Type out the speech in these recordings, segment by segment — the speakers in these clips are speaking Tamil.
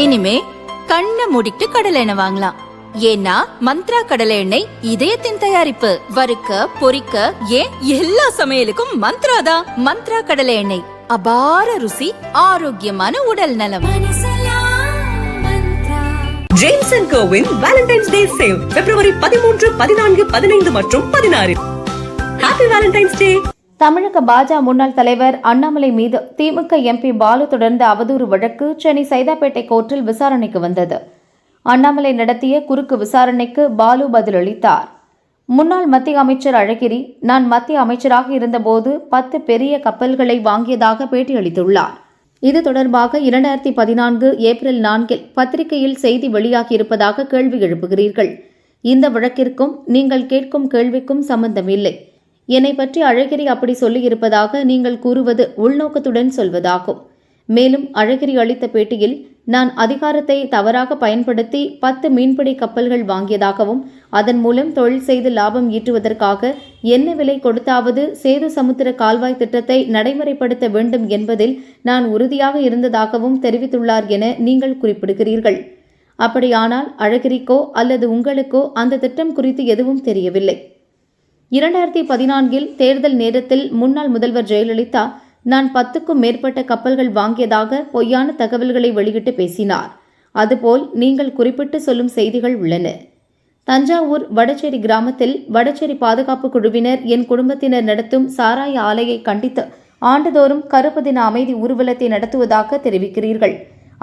இனிமே கண்ணை மூடிட்டு கடலை எண்ணெய் வாங்கலாம். ஏன்னா மந்த்ரா கடலை எண்ணெய் இதயத்தின் தயாரிப்பு. வறுக்க பொரிக்க ஏன் எல்லா சமையலுக்கும் மந்த்ரா தான். மந்த்ரா கடலை எண்ணெய், அபார ருசி, ஆரோக்கியமான உடல் நலம். ஜேம்ஸ் அண்ட் கோவின் வேலண்டைன்ஸ் டே சேல் பிப்ரவரி 13, 14, 15 மற்றும் 16. Happy Valentine's day. தமிழக பாஜக முன்னாள் தலைவர் அண்ணாமலை மீது திமுக எம்பி பாலு தொடர்ந்த அவதூறு வழக்கு சென்னை சைதாப்பேட்டை கோர்ட்டில் விசாரணைக்கு வந்தது. அண்ணாமலை நடத்திய குறுக்கு விசாரணைக்கு பாலு பதிலளித்தார். முன்னாள் மத்திய அமைச்சர் அழகிரி, நான் மத்திய அமைச்சராக இருந்தபோது 10 பெரிய கப்பல்களை வாங்கியதாக பேட்டியளித்துள்ளார். இது தொடர்பாக 2014 ஏப்ரல் 4 பத்திரிகையில் செய்தி வெளியாகியிருப்பதாக கேள்வி எழுப்புகிறீர்கள். இந்த வழக்கிற்கும் நீங்கள் கேட்கும் கேள்விக்கும் சம்பந்தமில்லை. என்னை பற்றி அழகிரி அப்படி சொல்லியிருப்பதாக நீங்கள் கூறுவது உள்நோக்கத்துடன் சொல்வதாகும். மேலும் அழகிரி அளித்த பேட்டியில், நான் அதிகாரத்தை தவறாக பயன்படுத்தி 10 மீன்பிடி கப்பல்கள் வாங்கியதாகவும் அதன் மூலம் தொழில் செய்து லாபம் ஈட்டுவதற்காக என்ன விலை கொடுத்தாவது சேது சமுத்திர கால்வாய் திட்டத்தை நடைமுறைப்படுத்த வேண்டும் என்பதில் நான் உறுதியாக இருந்ததாகவும் தெரிவித்துள்ளார் என நீங்கள் குறிப்பிடுகிறீர்கள். அப்படியானால் அழகிரிக்கோ அல்லது உங்களுக்கோ அந்த திட்டம் குறித்து எதுவும் தெரியவில்லை. 2014 தேர்தல் நேரத்தில் முன்னாள் முதல்வர் ஜெயலலிதா, நான் 10க்கும் மேற்பட்ட கப்பல்கள் வாங்கியதாக பொய்யான தகவல்களை வெளியிட்டு பேசினார். அதுபோல் நீங்கள் குறிப்பிட்டு சொல்லும் செய்திகள் உள்ளன. தஞ்சாவூர் வடச்சேரி கிராமத்தில் வடச்சேரி பாதுகாப்பு குழுவினர் என் குடும்பத்தினர் நடத்தும் சாராய ஆலையை கண்டித்து ஆண்டுதோறும் கருப்பு தின அமைதி ஊர்வலத்தை நடத்துவதாக தெரிவிக்கிறீர்கள்.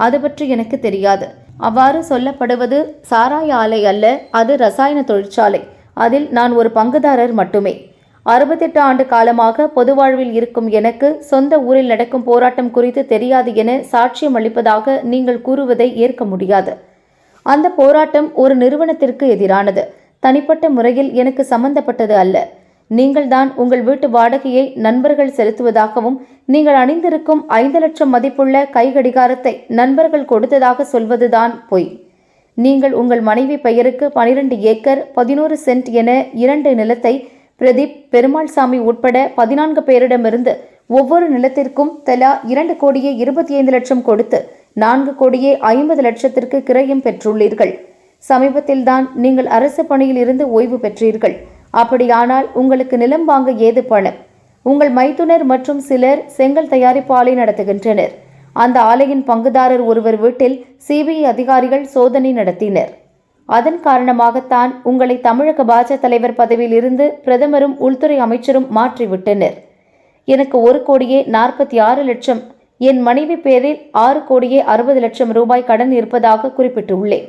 அது பற்றி எனக்கு தெரியாது. அவ்வாறு சொல்லப்படுவது சாராய ஆலை அல்ல, அது ரசாயன தொழிற்சாலை. அதில் நான் ஒரு பங்குதாரர் மட்டுமே. 68 ஆண்டு காலமாக பொது வாழ்வில் இருக்கும் எனக்கு சொந்த ஊரில் நடக்கும் போராட்டம் குறித்து தெரியாது என சாட்சியம் அளிப்பதாக நீங்கள் கூறுவதை ஏற்க முடியாது. அந்த போராட்டம் ஒரு நிறுவனத்திற்கு எதிரானது, தனிப்பட்ட முறையில் எனக்கு சம்பந்தப்பட்டது அல்ல. நீங்கள்தான் உங்கள் வீட்டு வாடகையை நண்பர்கள் செலுத்துவதாகவும் நீங்கள் அணிந்திருக்கும் 5 லட்சம் மதிப்புள்ள கைகடிகாரத்தை நண்பர்கள் கொடுத்ததாக சொல்வதுதான் பொய். நீங்கள் உங்கள் மனைவி பெயருக்கு 12 ஏக்கர் 11 சென்ட் என 2 நிலத்தை பிரதீப், பெருமாள்சாமி உட்பட 14 பேரிடமிருந்து ஒவ்வொரு நிலத்திற்கும் தலா 2 கோடியே 25 லட்சம் கொடுத்து 4 கோடியே 50 லட்சத்திற்கு கிரயம் பெற்றுள்ளீர்கள். சமீபத்தில்தான் நீங்கள் அரசு பணியில் இருந்து ஓய்வு பெற்றீர்கள். அப்படியானால் உங்களுக்கு நிலம் வாங்க ஏது பணம்? உங்கள் மைத்துனர் மற்றும் சிலர் செங்கல் தயாரிப்பு ஆலை நடத்துகின்றனர். அந்த ஆலையின் பங்குதாரர் ஒருவர் வீட்டில் சிபிஐ அதிகாரிகள் சோதனை நடத்தினர். அதன் காரணமாகத்தான் உங்களை தமிழக பாஜக தலைவர் பதவியில் இருந்து பிரதமரும் உள்துறை அமைச்சரும் மாற்றிவிட்டனர். எனக்கு 1 கோடியே 46 லட்சம், என் மனைவி பேரில் 6 கோடியே 60 லட்சம் ரூபாய் கடன் இருப்பதாக குறிப்பிட்டுள்ளேன்.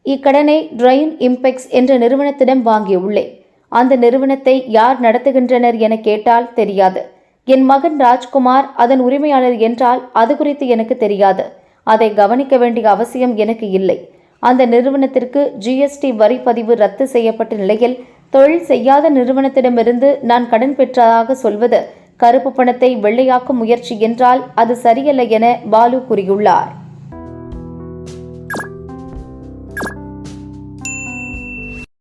இக்கடனை ட்ரெயின் இம்பெக்ஸ் என்ற நிறுவனத்திடம் வாங்கியுள்ளேன். அந்த நிறுவனத்தை யார் நடத்துகின்றனர் என கேட்டால் தெரியாது. என் மகன் ராஜ்குமார் அதன் உரிமையாளர் என்றால் அது குறித்து எனக்கு தெரியாது. அதை கவனிக்க வேண்டிய அவசியம் எனக்கு இல்லை. அந்த நிறுவனத்திற்கு GST வரி பதிவு ரத்து செய்யப்பட்ட நிலையில் தொழில் செய்யாத நிறுவனத்திடமிருந்து நான் கடன் பெற்றதாக சொல்வது கருப்பு பணத்தை வெள்ளையாக்கும் முயற்சி என்றால் அது சரியல்ல என பாலு கூறியுள்ளார்.